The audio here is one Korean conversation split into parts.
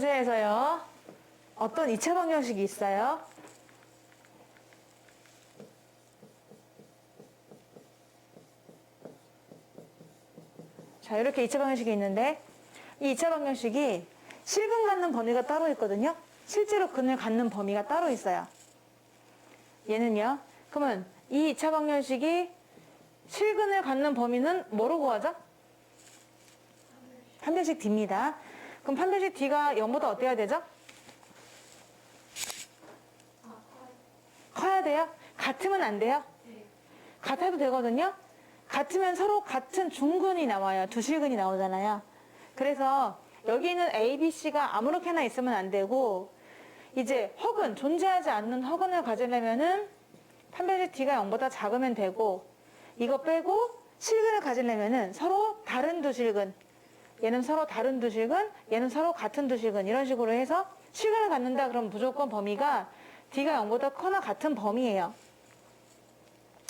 문제에서요. 어떤 2차 방정식이 있어요. 자, 이렇게 2차 방정식이 있는데 이 2차 방정식이 실근 갖는 범위가 따로 있거든요. 실제로 근을 갖는 범위가 따로 있어요. 얘는요. 그러면 이 2차 방정식이 실근을 갖는 범위는 뭐로 구하죠? 판별식 D입니다. 그럼 판별식 D가 0보다 어때야 되죠? 커야 돼요? 같으면 안 돼요? 같아도 되거든요? 같으면 서로 같은 중근이 나와요. 두 실근이 나오잖아요. 그래서 여기 있는 A, B, C가 아무렇게나 있으면 안 되고 이제 허근, 존재하지 않는 허근을 가지려면은 판별식 D가 0보다 작으면 되고 이거 빼고 실근을 가지려면은 서로 다른 두 실근, 얘는 서로 다른 두 실근, 얘는 서로 같은 두 실근 이런 식으로 해서 실근을 갖는다 그러면 무조건 범위가 D가 0보다 커나 같은 범위예요.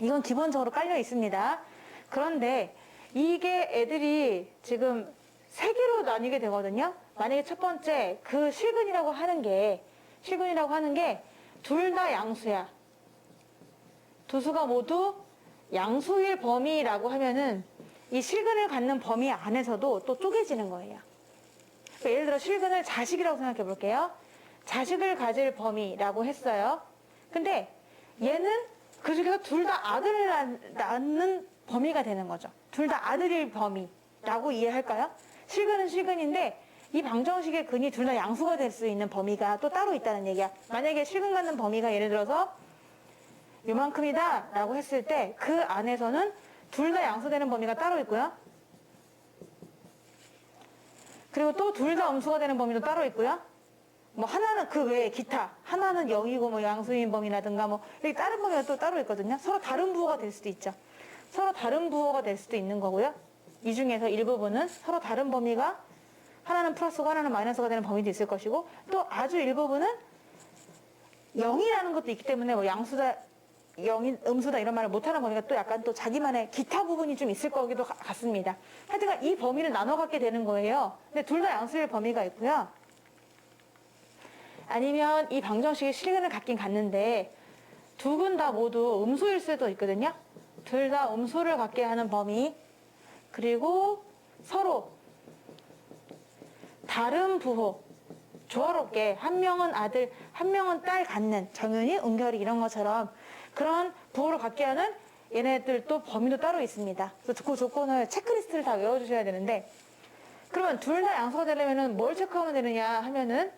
이건 기본적으로 깔려 있습니다. 그런데 이게 애들이 지금 세 개로 나뉘게 되거든요. 만약에 첫 번째 그 실근이라고 하는 게 둘 다 양수야. 두 수가 모두 양수일 범위라고 하면은 이 실근을 갖는 범위 안에서도 또 쪼개지는 거예요. 그러니까 예를 들어 실근을 자식이라고 생각해 볼게요. 자식을 가질 범위라고 했어요. 근데 얘는 그 중에서 둘 다 아들을 낳는 범위가 되는 거죠. 둘 다 아들일 범위라고 이해할까요? 실근은 실근인데 이 방정식의 근이 둘 다 양수가 될 수 있는 범위가 또 따로 있다는 얘기야. 만약에 실근 갖는 범위가 예를 들어서 요만큼이다 라고 했을 때 그 안에서는 둘 다 양수되는 범위가 따로 있고요. 그리고 또 둘 다 음수가 되는 범위도 따로 있고요. 뭐 하나는 그 외에 기타, 하나는 0이고 뭐 양수인 범위라든가 뭐 이렇게 다른 범위가 또 따로 있거든요. 서로 다른 부호가 될 수도 있죠. 서로 다른 부호가 될 수도 있는 거고요. 이 중에서 일부분은 서로 다른 범위가 하나는 플러스고 하나는 마이너스가 되는 범위도 있을 것이고 또 아주 일부분은 0이라는 것도 있기 때문에 뭐 양수다, 0인 음수다 이런 말을 못하는 범위가 또 약간 또 자기만의 기타 부분이 좀 있을 거기도 같습니다. 하여튼 이 범위를 나눠 갖게 되는 거예요. 근데 둘 다 양수일 범위가 있고요. 아니면 이 방정식의 실근을 갖긴 갖는데 두 근 다 모두 음수일 수도 있거든요. 둘 다 음수를 갖게 하는 범위 그리고 서로 다른 부호 조화롭게 한 명은 아들 한 명은 딸 갖는 정윤이, 은결이 이런 것처럼 그런 부호를 갖게 하는 얘네들도 범위도 따로 있습니다. 그래서 그 조건을 체크리스트를 다 외워주셔야 되는데 그러면 둘 다 양수가 되려면 뭘 체크하면 되느냐 하면은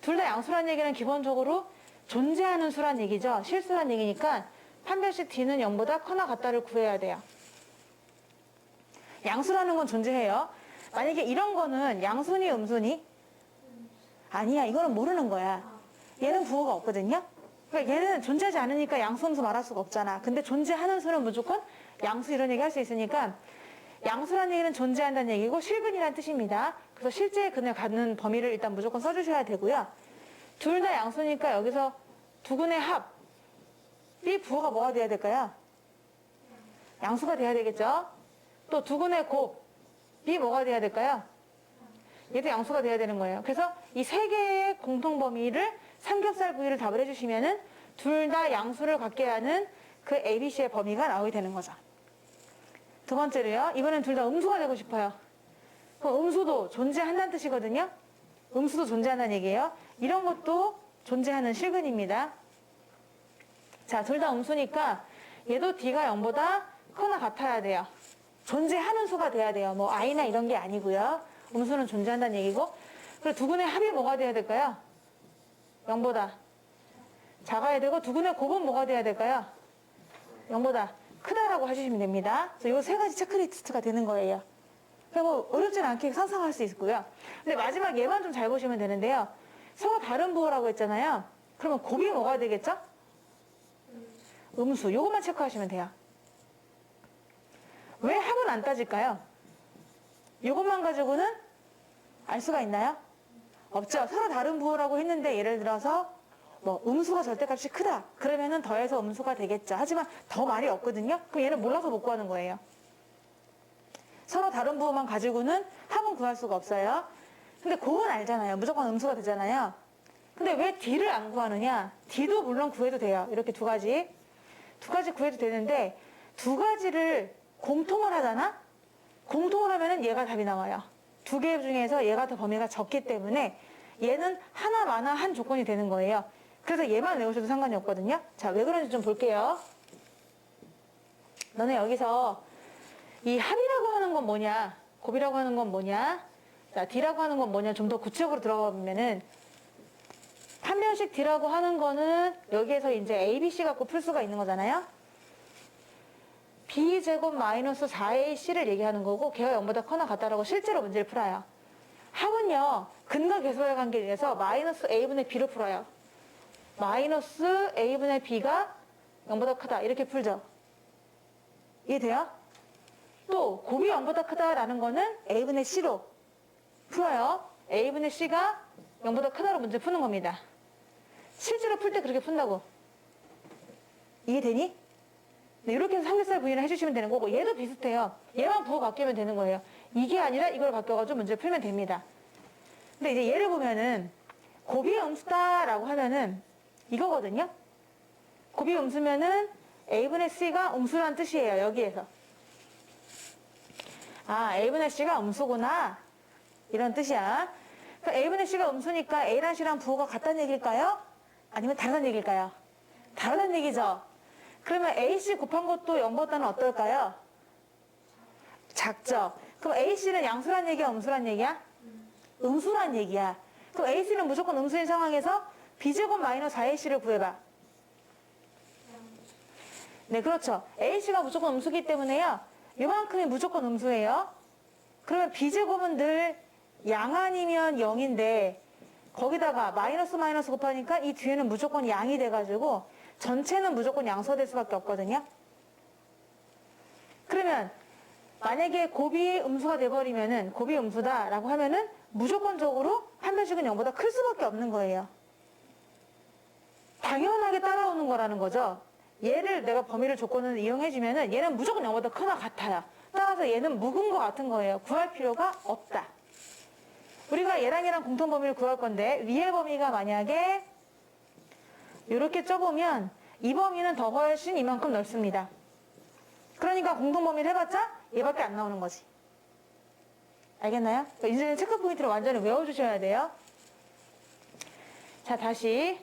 둘 다 양수란 얘기는 기본적으로 존재하는 수란 얘기죠. 실수란 얘기니까 판별식 D는 0보다 커나 같다를 구해야 돼요. 양수라는 건 존재해요. 만약에 이런 거는 양수니 음수니? 아니야. 이거는 모르는 거야. 얘는 부호가 없거든요. 그러니까 얘는 존재하지 않으니까 양수 음수 말할 수가 없잖아. 근데 존재하는 수는 무조건 양수 이런 얘기 할 수 있으니까 양수란 얘기는 존재한다는 얘기고 실근이란 뜻입니다. 그래서 실제 근을 갖는 범위를 일단 무조건 써주셔야 되고요. 둘 다 양수니까 여기서 두 근의 합 B 부호가 뭐가 돼야 될까요? 양수가 돼야 되겠죠. 또 두 근의 곱 B 뭐가 돼야 될까요? 얘도 양수가 돼야 되는 거예요. 그래서 이 세 개의 공통 범위를 삼겹살 부위를 답을 해주시면은 둘 다 양수를 갖게 하는 그 ABC의 범위가 나오게 되는 거죠. 두 번째로요. 이번엔 둘 다 음수가 되고 싶어요. 그럼 음수도 존재한다는 뜻이거든요. 음수도 존재한다는 얘기예요. 이런 것도 존재하는 실근입니다. 자, 둘 다 음수니까 얘도 D가 0보다 크거나 같아야 돼요. 존재하는 수가 돼야 돼요. 뭐 I나 이런 게 아니고요. 음수는 존재한다는 얘기고. 그리고 두 근의 합이 뭐가 돼야 될까요? 0보다 작아야 되고 두 근의 곱은 뭐가 돼야 될까요? 0보다 크다라고 해주시면 됩니다. 그래서 이 세 가지 체크리스트가 되는 거예요. 그냥 뭐 어렵진 않게 상상할 수 있고요. 근데 마지막 얘만 좀 잘 보시면 되는데요. 서로 다른 부호라고 했잖아요. 그러면 곱이 뭐가 되겠죠? 음수. 요것만 체크하시면 돼요. 왜 합은 안 따질까요? 요것만 가지고는 알 수가 있나요? 없죠. 서로 다른 부호라고 했는데 예를 들어서 뭐 음수가 절대값이 크다. 그러면은 더해서 음수가 되겠죠. 하지만 더 말이 없거든요. 그럼 얘는 몰라서 못 구하는 거예요. 서로 다른 부호만 가지고는 합은 구할 수가 없어요. 근데 그건 알잖아요. 무조건 음수가 되잖아요. 근데 왜 D를 안 구하느냐? D도 물론 구해도 돼요. 이렇게 두 가지. 두 가지 구해도 되는데 두 가지를 공통을 하잖아? 공통을 하면은 얘가 답이 나와요. 두 개 중에서 얘가 더 범위가 적기 때문에 얘는 하나마나 한 조건이 되는 거예요. 그래서 얘만 외우셔도 상관이 없거든요. 자, 왜 그런지 좀 볼게요. 너네 여기서 이 합이라고 하는 건 뭐냐? 곱이라고 하는 건 뭐냐? 자, D라고 하는 건 뭐냐? 좀 더 구체적으로 들어가 보면은 한 변씩 D라고 하는 거는 여기에서 이제 A, B, C 갖고 풀 수가 있는 거잖아요. B제곱 마이너스 4AC를 얘기하는 거고 걔가 0보다 커나 같다라고 실제로 문제를 풀어요. 합은요. 근과 계수의 관계에 의해서 마이너스 A분의 B로 풀어요. 마이너스 A분의 B가 0보다 크다 이렇게 풀죠. 이해돼요? 또 곱이 0보다 크다라는 거는 A분의 C로 풀어요. A분의 C가 0보다 크다로 문제 푸는 겁니다. 실제로 풀 때 그렇게 푼다고. 이해되니? 네, 이렇게 해서 삼겹살 부위를 해주시면 되는 거고 얘도 비슷해요. 얘만 부호 바뀌면 되는 거예요. 이게 아니라 이걸 바뀌어가지고 문제를 풀면 됩니다. 근데 이제 얘를 보면은 곱이 음수다라고 하면은 이거거든요. 곱이 음수면은 A분의 C가 음수란 뜻이에요. 여기에서. 아, A분의 C가 음수구나. 이런 뜻이야. 그러니까 A분의 C가 음수니까 A랑 C랑 부호가 같다는 얘기일까요? 아니면 다르다는 얘기일까요? 다르다는 얘기죠. 그러면 AC 곱한 것도 0보다는 어떨까요? 작죠. 그럼 AC는 양수란 얘기야, 음수란 얘기야? 음수란 얘기야. 그럼 AC는 무조건 음수인 상황에서 B제곱 마이너스 4AC를 구해봐. 네, 그렇죠. AC가 무조건 음수기 때문에요. 이만큼이 무조건 음수예요. 그러면 B제곱은 늘 양 아니면 0인데 거기다가 마이너스 마이너스 곱하니까 이 뒤에는 무조건 양이 돼가지고 전체는 무조건 양수가 될 수밖에 없거든요. 그러면 만약에 곱이 음수가 돼버리면은 곱이 음수다라고 하면은 무조건적으로 한 변씩은 0보다 클 수밖에 없는 거예요. 당연하게 따라오는 거라는 거죠. 얘를 내가 범위를 조건을 이용해주면은 얘는 무조건 0보다 크나 같아요. 따라서 얘는 묵은 거 같은 거예요. 구할 필요가 없다. 우리가 얘랑 얘랑 공통 범위를 구할 건데 위의 범위가 만약에 이렇게 쪄보면 이 범위는 더 훨씬 이만큼 넓습니다. 그러니까 공통 범위를 해봤자 얘밖에 안 나오는 거지. 알겠나요? 이제는 체크 포인트를 완전히 외워주셔야 돼요. 자, 다시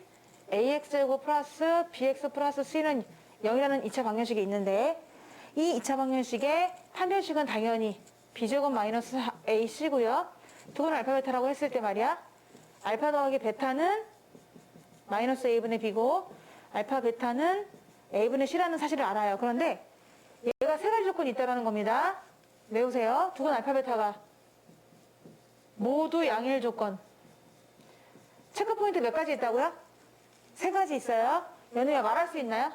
AX제곱 플러스 BX 플러스 C는 0이라는 2차 방정식이 있는데 이 2차 방정식의 한 변식은 당연히 B제곱 마이너스 AC고요. 두 번 알파 베타라고 했을 때 말이야. 알파 더하기 베타는 마이너스 A분의 B고 알파 베타는 A분의 C라는 사실을 알아요. 그런데 얘가 세 가지 조건이 있다는 겁니다. 외우세요. 두 번 알파 베타가 모두 양일 조건. 체크 포인트 몇 가지 있다고요? 세 가지 있어요. 연우야 말할 수 있나요?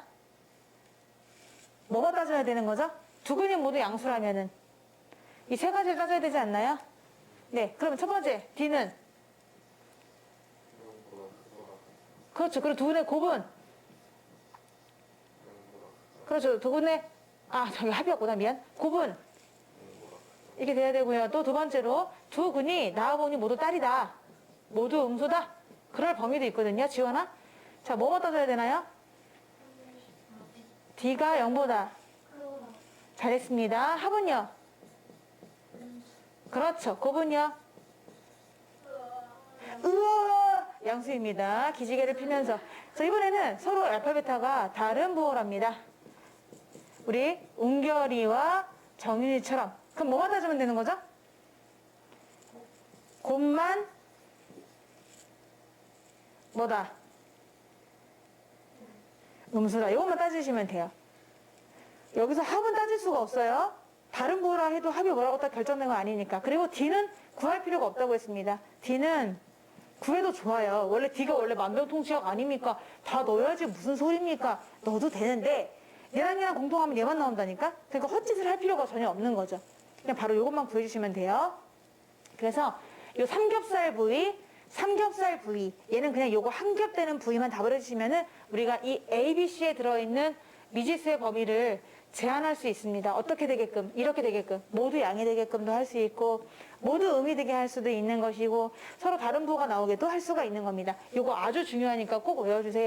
뭐가 따져야 되는 거죠? 두 근이 모두 양수라면은 이 세 가지를 따져야 되지 않나요? 네, 그러면 첫 번째 D는 그렇죠. 그리고 두 근의 곱은 그렇죠. 두 근의 저기 합이었구나. 미안. 곱은 이렇게 돼야 되고요. 또 두 번째로 두 근이 나와보니 모두 딸이다. 모두 음수다. 그럴 범위도 있거든요. 지원아. 자, 뭐가 따져야 되나요? D가 0보다. 잘했습니다. 합은요? 그렇죠. 곱은요? 으아! 양수입니다. 기지개를 피면서. 자, 이번에는 서로 알파 베타가 다른 부호랍니다. 우리 웅결이와 정윤이처럼. 그럼 뭐만 따지면 되는 거죠? 곱만 뭐다? 음수다. 이것만 따지시면 돼요. 여기서 합은 따질 수가 없어요. 다른 부호라 해도 합이 뭐라고 딱 결정된 건 아니니까. 그리고 D는 구할 필요가 없다고 했습니다. D는 구해도 좋아요. 원래 D가 원래 만병통치약 아닙니까? 다 넣어야지 무슨 소리입니까? 넣어도 되는데 얘랑 얘랑 공통하면 얘만 나온다니까? 그러니까 헛짓을 할 필요가 전혀 없는 거죠. 그냥 바로 이것만 구해주시면 돼요. 그래서 요 삼겹살 부위 얘는 그냥 요거 한 겹 되는 부위만 답을 해주시면은 우리가 이 A, B, C에 들어있는 미지수의 범위를 제한할 수 있습니다. 어떻게 되게끔, 이렇게 되게끔, 모두 양이 되게끔도 할 수 있고, 모두 음이 되게 할 수도 있는 것이고, 서로 다른 부호가 나오게도 할 수가 있는 겁니다. 이거 아주 중요하니까 꼭 외워주세요.